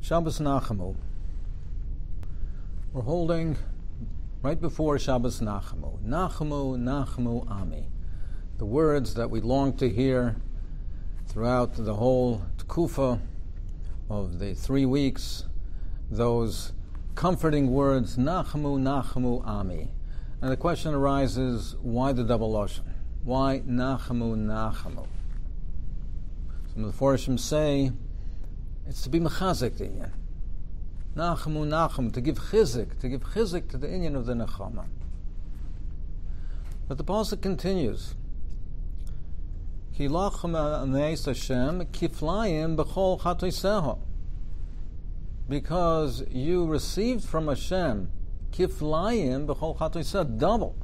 Shabbos Nachamu. We're holding right before Shabbos Nachamu. Nachamu, Nachamu, Ami. The words that we long to hear throughout the whole Tkufa of the 3 weeks, those comforting words, Nachamu, Nachamu, Ami. And the question arises, why the double lashon? Why Nachamu, Nachamu? Some of the Forshim say it's to be mechazek the inyan. Nachamu, Nachamu, to give chizik to the inyan of the Nachamu. But the pasuk continues, Ki lachem aneis Hashem kiflayim b'chol chatoiseho. Because you received from Hashem kiflayim b'chol chatoiseho,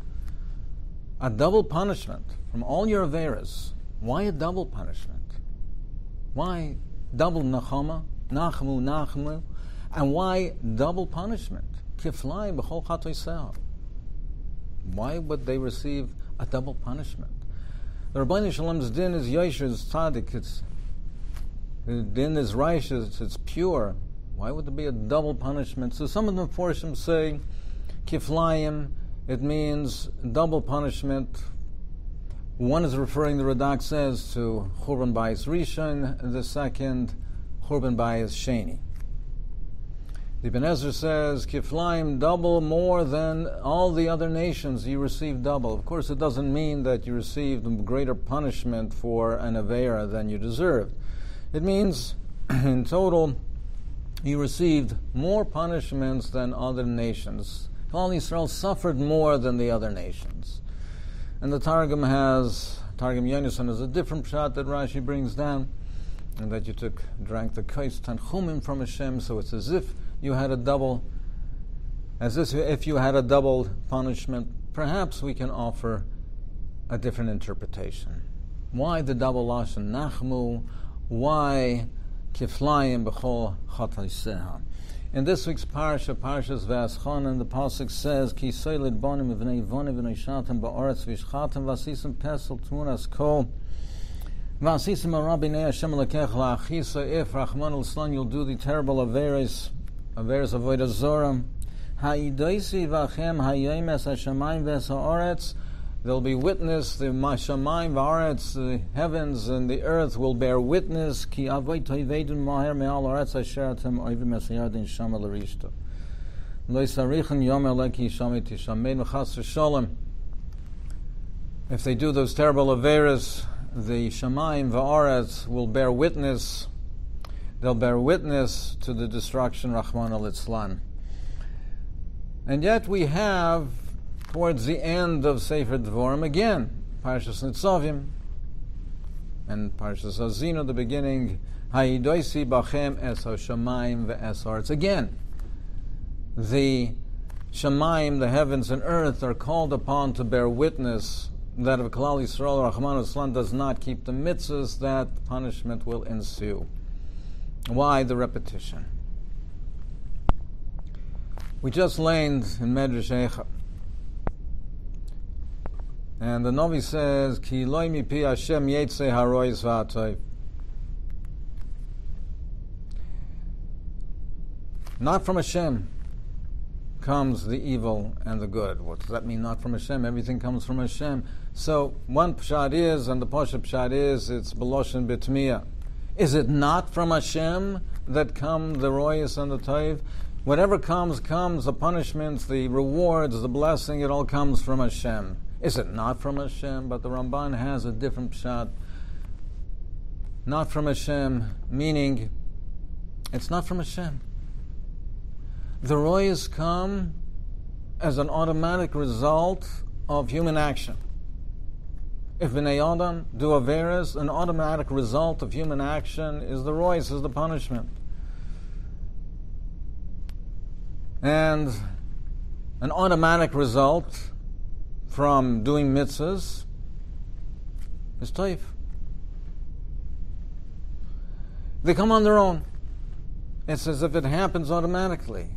a double punishment from all your averas. Why a double punishment? Why double Nachamu, Nachamu, and why double punishment? Kiflayim b'chol chatoiseho. Why would they receive a double punishment? The Rabbeinu Shalom's din is yosher, it's tzaddik, the din is righteous, it's pure. Why would there be a double punishment? So some of the Forshim say, kiflayim, it means double punishment. One is referring, the Radak says, to Churban Bayis Rishon, the second, Churban Bayis Sheni. The Ibn Ezra says, Kiflaim, double more than all the other nations, you receive double. Of course, it doesn't mean that you received greater punishment for an Avera than you deserved. It means, in total, you received more punishments than other nations. All Israel suffered more than the other nations. And the Targum Yonason has a different pshat that Rashi brings down, and that you drank the kais tanchumim from Hashem, so it's as if you had a double punishment. Perhaps we can offer a different interpretation. Why the double lashon Nachamu? Why kiflayim b'chol chataiseha? In this week's Parshas V'aschanan, the pasuk says, Ki soilid bonim v'nei vonim v'nei shatim ba'aretz v'ishchatim v'asisim pesel tmunas kol v'asisim arabinei Hashem lekech la'achisa. If Rachman al-Islan, you'll do the terrible averes avodah zorah, ha'idoisi v'achem ha'iyemes hashamayim v'es ha'aretz. There'll be witness, the Mashamayim v'aretz, the heavens and the earth will bear witness. Ki avoy toivedun maher me'al aretz asher atem oivim es hayardin shama l'rishto. Lo yisarichen yom eleki shami tishamein v'chas v'sholem. If they do those terrible averas, the Shamayim v'aretz will bear witness. They'll bear witness to the destruction, Rahman al-Itzlan. And yet we have, towards the end of Sefer Dvorim, again, Parshas Nitzavim, and Parshas Azino, the beginning, Ha'idoisi bachem es ha-shamayim ve'es ha'aretz. Again, the shamayim, the heavens and earth, are called upon to bear witness that if Klal Yisrael, Rahman al-Islan, does not keep the mitzvahs, that punishment will ensue. Why the repetition? We just learned in Medrash Eicha, and the Novi says, Ki loy mipi Hashem yetzeh harois v'atoiv. Not from Hashem comes the evil and the good. What does that mean, not from Hashem? Everything comes from Hashem. So one pshat is, and the pashup pshat is, it's beloshen bitmiyah. Is it not from Hashem that come the royas and the toiv? Whatever comes, the punishments, the rewards, the blessing, it all comes from Hashem. Is it not from Hashem? But the Ramban has a different pshat. Not from Hashem, meaning it's not from Hashem. The royas come as an automatic result of human action. If Bnei Adam do averas, an automatic result of human action is the royas, is the punishment. And an automatic result from doing mitzvahs is toif. They come on their own. It's as if it happens automatically.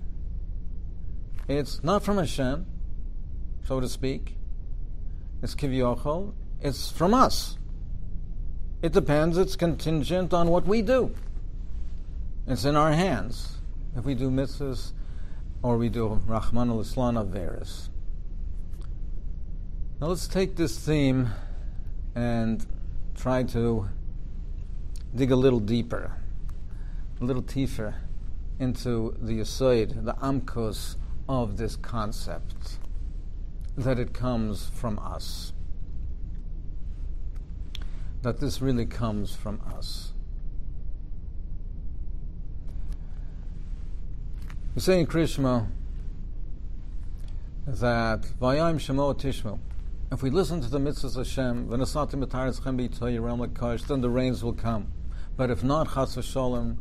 It's not from Hashem, so to speak. It's kivyochol. It's from us. It depends, it's contingent on what we do. It's in our hands if we do mitzvahs or we do Rahman al-Islan Averis. Now let's take this theme and try to dig a little deeper, a little deeper into the yesod, the amkos of this concept, that it comes from us. That this really comes from us. We say in Krishma that Vayayim Shemo Tishmo. If we listen to the mitzvahs of Hashem, then the rains will come. But if not, Chas v'Sholem,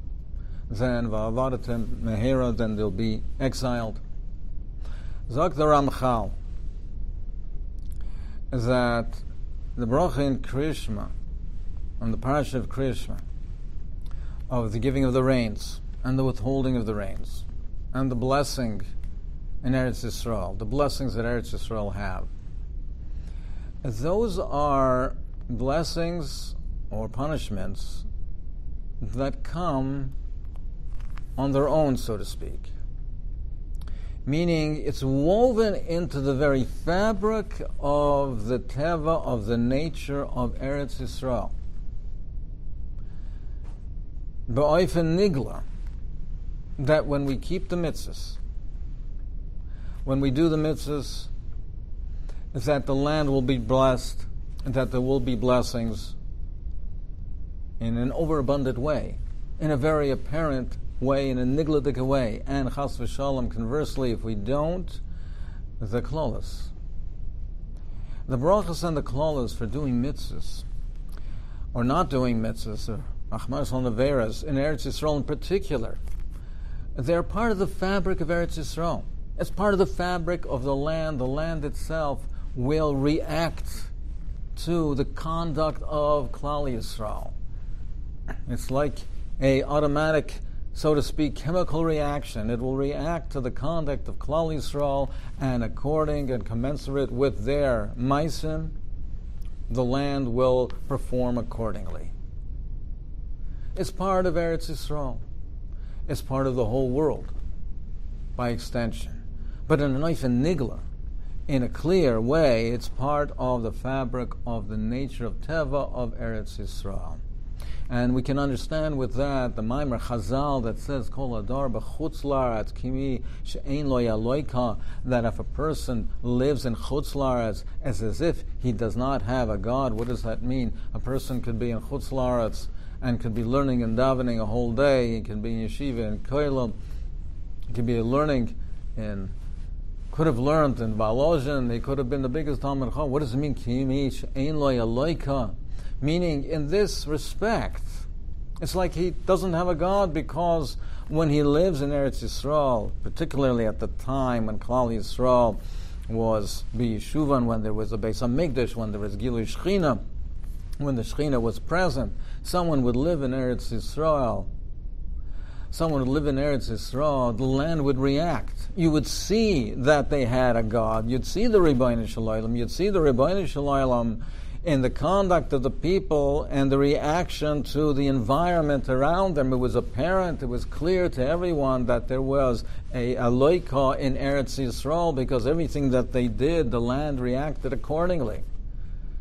then Va'avadatem Mehera, then they'll be exiled. Zok the Ramchal, that the bracha in Krishma, on the Parshas of Krishma, of the giving of the rains, and the withholding of the rains, and the blessing in Eretz Yisrael, the blessings that Eretz Yisrael have. Those are blessings or punishments that come on their own, so to speak. Meaning it's woven into the very fabric of the teva, of the nature of Eretz Yisrael. Ba'ofen nigla, that when we keep the mitzvahs, when we do the mitzvahs, that the land will be blessed, and that there will be blessings in an overabundant way, in a very apparent way, in a nigladik way, and chas v'shalom, conversely, if we don't, the klolos. The brachas and the klolos for doing mitzvahs, or not doing mitzvahs, or achmas on averas, in Eretz Yisrael in particular, they're part of the fabric of Eretz Yisrael. It's part of the fabric of the land. The land itself will react to the conduct of Klal Yisrael. It's like a automatic, so to speak, chemical reaction. It will react to the conduct of Klal Yisrael, and according and commensurate with their maisim, the land will perform accordingly. It's part of Eretz Yisrael. It's part of the whole world, by extension. But in a knife and nigla, in a clear way, it's part of the fabric of the nature of teva of Eretz Yisrael. And we can understand with that the Maimer Chazal that says, Kol adar b'chutz la'aretz kimi she'ein lo yaloika, that if a person lives in chutz la'aretz as if he does not have a God. What does that mean? A person could be in chutz la'aretz and could be learning and davening a whole day. He can be in yeshiva and koilel. He could be learning in, could have learned in Balozhin. He could have been the biggest Talmud Chacham. What does it mean? Kimi she'ein lo yaloika. Meaning, in this respect, it's like he doesn't have a God, because when he lives in Eretz Yisrael, particularly at the time when Klal Yisrael was b'Yeshuvan, when there was a Beis HaMikdash, when there was Gilui Shechina, when the Shechina was present, someone would live in Eretz Yisrael. Someone would live in Eretz Yisrael, the land would react. You would see that they had a God. You'd see the Rebbeinu Shalom. You'd see the Rebbeinu Shalom in the conduct of the people and the reaction to the environment around them. It was apparent, it was clear to everyone that there was a loika in Eretz Yisrael, because everything that they did, the land reacted accordingly.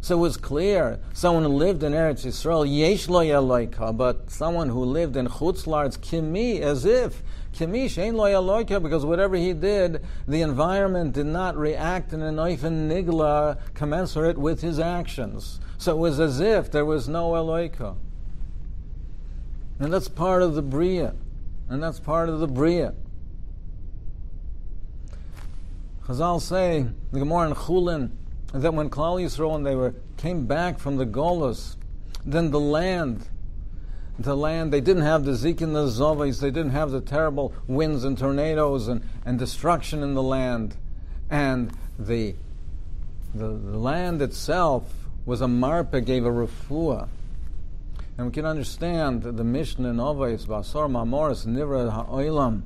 So it was clear, someone who lived in Eretz Yisrael, yesh lo yaloika, but someone who lived in Chutz La'aretz, kimi, as if, kimi shein lo yaloika, because whatever he did, the environment did not react in a knife and nigla commensurate with his actions. So it was as if there was no aloika. And that's part of the Bria. And that's part of the Bria. Chazal say, the Gemara in Chulin, that when Klal Yisrael, when they came back from the Golus, then the land, they didn't have the Zik and the Zovis, they didn't have the terrible winds and tornadoes and destruction in the land. And the land itself was a marpe, gave a refuah. And we can understand the Mishnah in Ovais, Basar Mamoris, Nivra Ha'olam,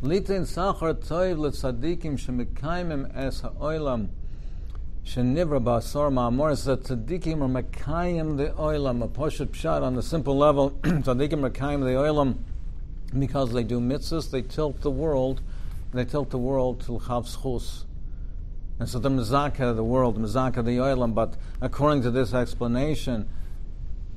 Litin Sachar Toiv L'Tzadikim Shemekaimim Es Ha'olam, Shenivra Basar Ma'amoris, that tzaddikim are mekayim the oilam, a poshet pshat on the simple level. Tzaddikim are mekayim the oilam, because they do mitzvahs, they tilt the world to l'chav schus. And so the mezaka, the world, mezaka the oilam, but according to this explanation,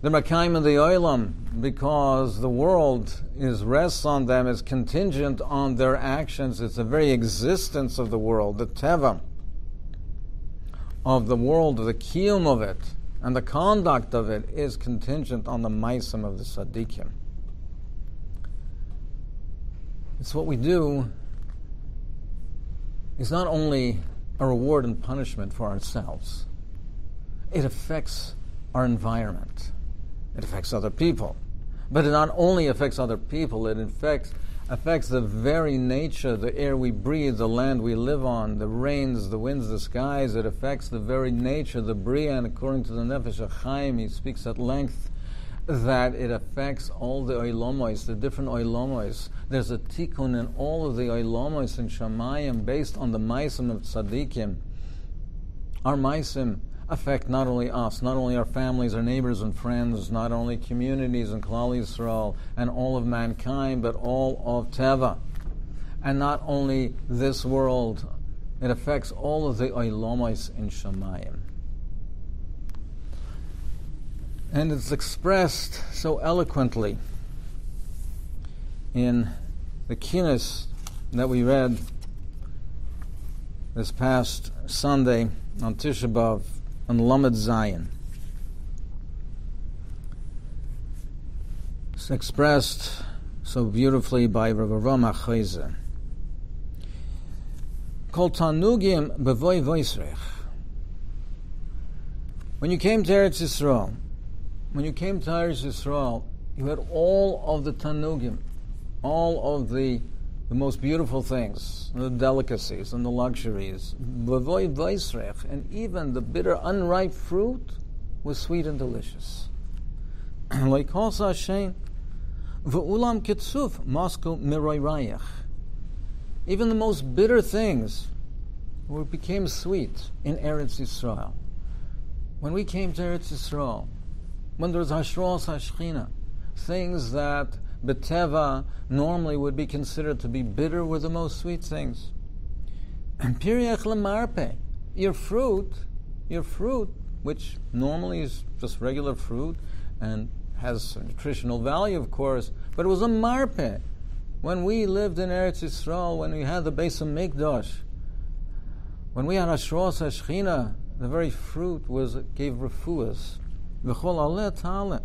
the mekayim of the oilam, because the world rests on them, is contingent on their actions. It's the very existence of the world, the teva of the world, the kiyum of it, and the conduct of it is contingent on the maisim of the tzaddikim. It's what we do is not only a reward and punishment for ourselves. It affects our environment. It affects other people. But it not only affects other people, it affects the very nature, the air we breathe, the land we live on, the rains, the winds, the skies. It affects the very nature, the bria, and according to the Nefesh HaChaim, he speaks at length that it affects all the oilomos, the different oilomos. There's a tikkun in all of the oilomos in Shamayim based on the maisim of tzaddikim. Our maisim affect not only us, not only our families, our neighbors and friends, not only communities and Klal Yisrael and all of mankind, but all of Teva. And not only this world, it affects all of the oilomos in Shamayim. And it's expressed so eloquently in the kinnis that we read this past Sunday on Tisha B'Av on Lamed Zayin. It's expressed so beautifully by Rav Rama Chayze. Kol tanugim b'voy voisrech. When you came to Eretz Yisrael, you had all of the tanugim, all of the most beautiful things, the delicacies and the luxuries, and even the bitter, unripe fruit was sweet and delicious. Like Hosa Hashem, v'ulam kitzuf Moscow miroyrayach. Even the most bitter things became sweet in Eretz Yisrael. When we came to Eretz Yisrael, when there was Hashros Hashchina, things that B'teva normally would be considered to be bitter were the most sweet things. And Piriach Lemarpe, your fruit, which normally is just regular fruit and has a nutritional value, of course, but it was a marpe. When we lived in Eretz Yisrael, when we had the Beis HaMikdash, when we had Hashros Hashchina, the very fruit gave refuahs. V'chol aleh ta'aleh,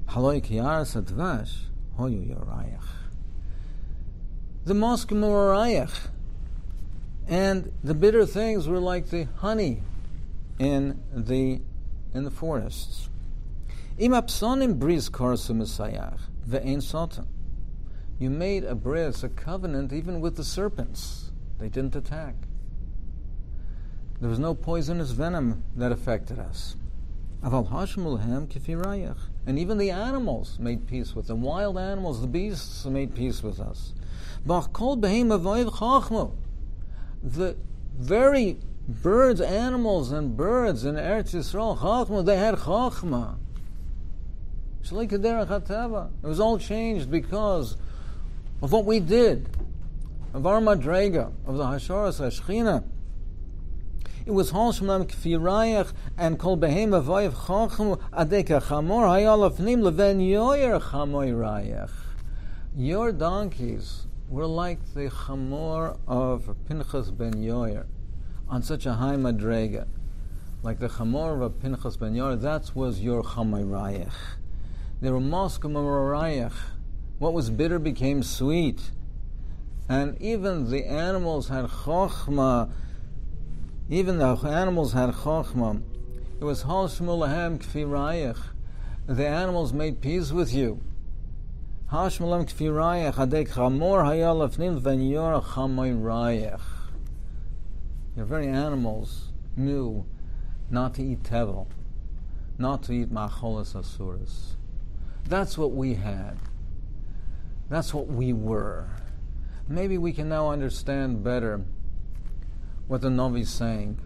haloi kiyaras advash, hoyu yorayach. The mosque morayach, and the bitter things were like the honey in the forests. Im apsonim bris korsu mesayach ve'ein sotan. You made a bris, a covenant, even with the serpents. They didn't attack. There was no poisonous venom that affected us. And even the animals made peace with them. Wild animals, the beasts, made peace with us. The very animals and birds in Eretz Yisrael, they had chachma. It was all changed because of what we did, of our madrega, of the Hasharas Hashchina. It was Halshmalam Kfirayach and Kol Behema Vayev Chachmu Adeka Chamor Hayalafnim Leven Yoyer Chamoirayach. Your donkeys were like the Chamor of Pinchas ben Yoyer on such a high madrega. Like the Chamor of Pinchas ben Yoyer, that was your Chamoirayach. They were Moscow Morayach. What was bitter became sweet. And even the animals had Chochma. Even the animals had Chochma. It was Hal Shmulahem Kfirayach. The animals made peace with you. Hal Shmulahem Kfirayach Adek Chamor Hayalafnim Venyor Chamoirayach. Your very animals knew not to eat tevel, not to eat macholas asuras. That's what we had. That's what we were. Maybe we can now understand better what the Navi is saying.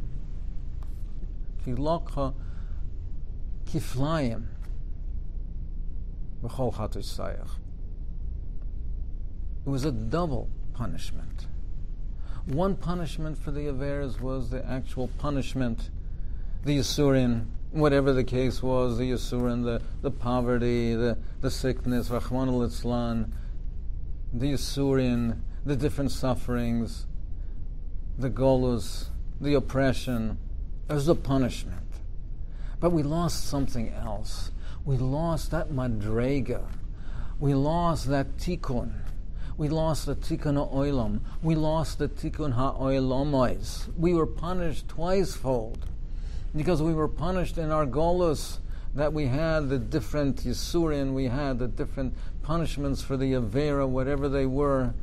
Kilokha kiflayim b'chol chatos sayach. It was a double punishment. One punishment for the Averas was the actual punishment, the Yisurin, whatever the case was, the Yisurin, the poverty, the sickness, Rahman al-Islan, the Yisurin, the different sufferings, the golus, the oppression. It was a punishment. But we lost something else. We lost that madrega. We lost that tikkun. We lost the tikkun ha'olam. We lost the tikkun ha'olamois. We were punished twicefold because we were punished in our golus, that we had the different yisurin, we had the different punishments for the avera, whatever they were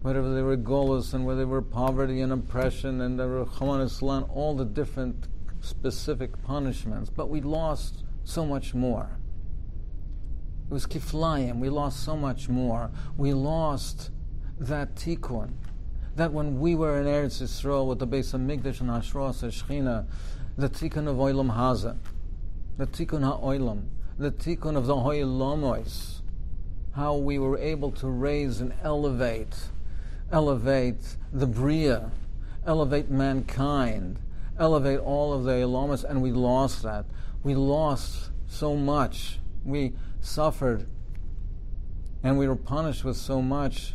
golus, and whether they were poverty and oppression, and there were Chaman Islan, all the different specific punishments. But we lost so much more. It was kiflayim. We lost so much more. We lost that tikkun, that when we were in Eretz Yisrael with the Beis HaMikdash and Hashras HaShechina, the tikkun of Olam Haza, the tikkun ha'olam, the tikkun of the ha'olamois, how we were able to raise and elevate the bria, elevate mankind, elevate all of the olamas, and we lost that. We lost so much. We suffered, and we were punished with so much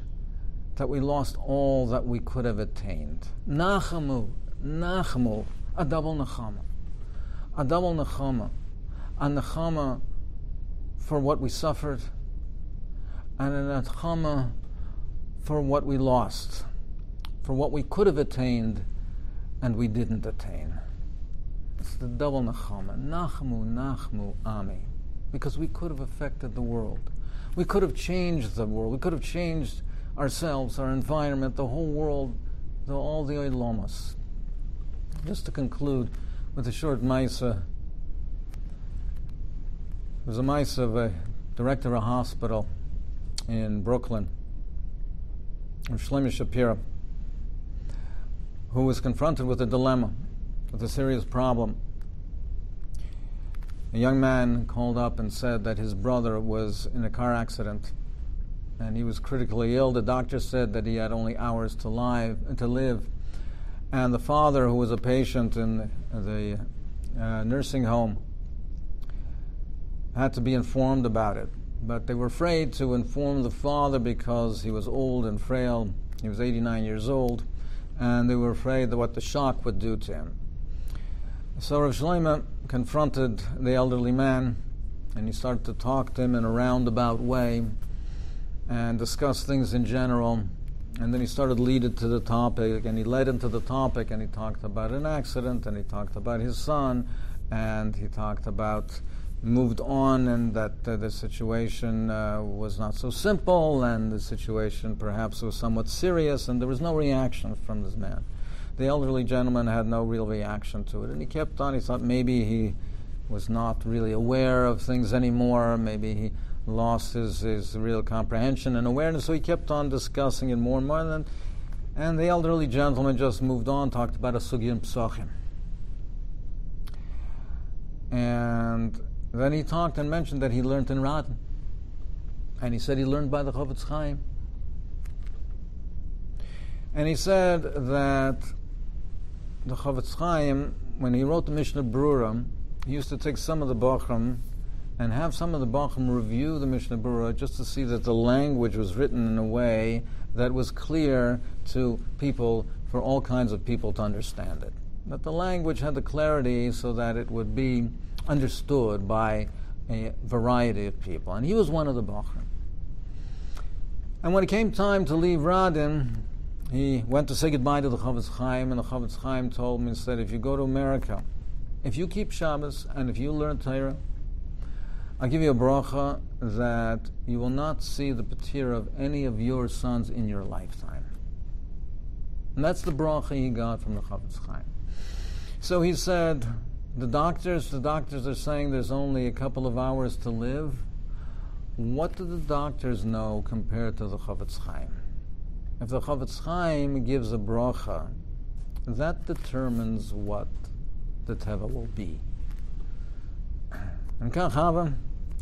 that we lost all that we could have attained. Nachamu, a double Nachamu. A double Nachamu. A Nachamu for what we suffered, and a Nachamu for what we lost, for what we could have attained and we didn't attain. It's the double Nachamu. Nachamu, Ami. Because we could have affected the world. We could have changed the world. We could have changed ourselves, our environment, the whole world, all the Oilamos. Just to conclude with a short Maisa. It was a Maisa of a director of a hospital in Brooklyn, Shlomo Shapira, who was confronted with a dilemma, with a serious problem. A young man called up and said that his brother was in a car accident and he was critically ill. The doctor said that he had only hours to live. And the father, who was a patient in the nursing home, had to be informed about it. But they were afraid to inform the father because he was old and frail. He was 89 years old, and they were afraid of what the shock would do to him. So Rav Shlomo confronted the elderly man, and he started to talk to him in a roundabout way and discuss things in general. And then he started leading to the topic, and he led him to the topic, and he talked about an accident, and he talked about his son, and he talked about moved on, and that the situation was not so simple, and the situation perhaps was somewhat serious, and there was no reaction from this man. The elderly gentleman had no real reaction to it, and he kept on. He thought maybe he was not really aware of things anymore, maybe he lost his real comprehension and awareness, so he kept on discussing it more and more, and the elderly gentleman just moved on, talked about a sugya psachim. And then he talked and mentioned that he learned in Radin, and he said he learned by the Chofetz Chaim. And he said that the Chofetz Chaim, when he wrote the Mishnah Berurah, he used to take some of the Bachram and have some of the Bachram review the Mishnah Berurah just to see that the language was written in a way that was clear to people, for all kinds of people to understand it. That the language had the clarity so that it would be understood by a variety of people. And he was one of the Bachram. And when it came time to leave Radin, he went to say goodbye to the Chofetz Chaim, and the Chofetz Chaim told him, instead, if you go to America, if you keep Shabbos and if you learn Torah, I'll give you a bracha that you will not see the patir of any of your sons in your lifetime. And that's the bracha he got from the Chofetz Chaim. So he said, the doctors are saying there's only a couple of hours to live. What do the doctors know compared to the Chofetz Chaim? If the Chofetz Chaim gives a bracha, that determines what the teva will be. And Kachava,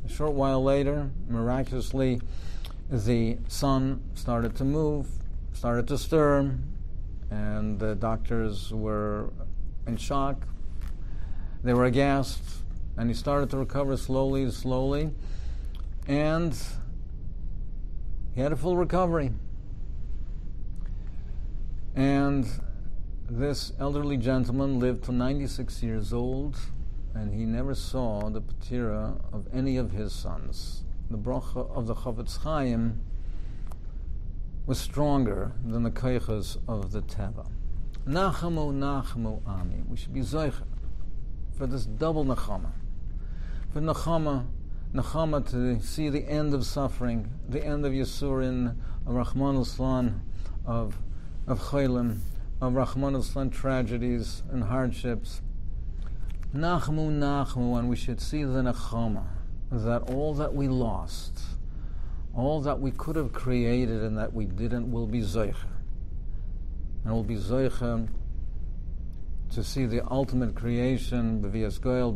a short while later, miraculously, the sun started to move, started to stir, and the doctors were in shock. They were aghast, and he started to recover slowly, and he had a full recovery. And this elderly gentleman lived to 96 years old, and he never saw the patira of any of his sons. The bracha of the Chavetz Chaim was stronger than the koiches of the Teva. Nachamu, Nachamu, Ami. We should be zoicha for this double Nachama. For Nachama to see the end of suffering, the end of Yisurin, of Rahman al-Slan, of Chaylim, of Rahman al-Slan tragedies and hardships. Nachamu, and we should see the Nachama, that all that we lost, all that we could have created and that we didn't, will be zoicha. And will be zoicha to see the ultimate creation, B'vias Goel,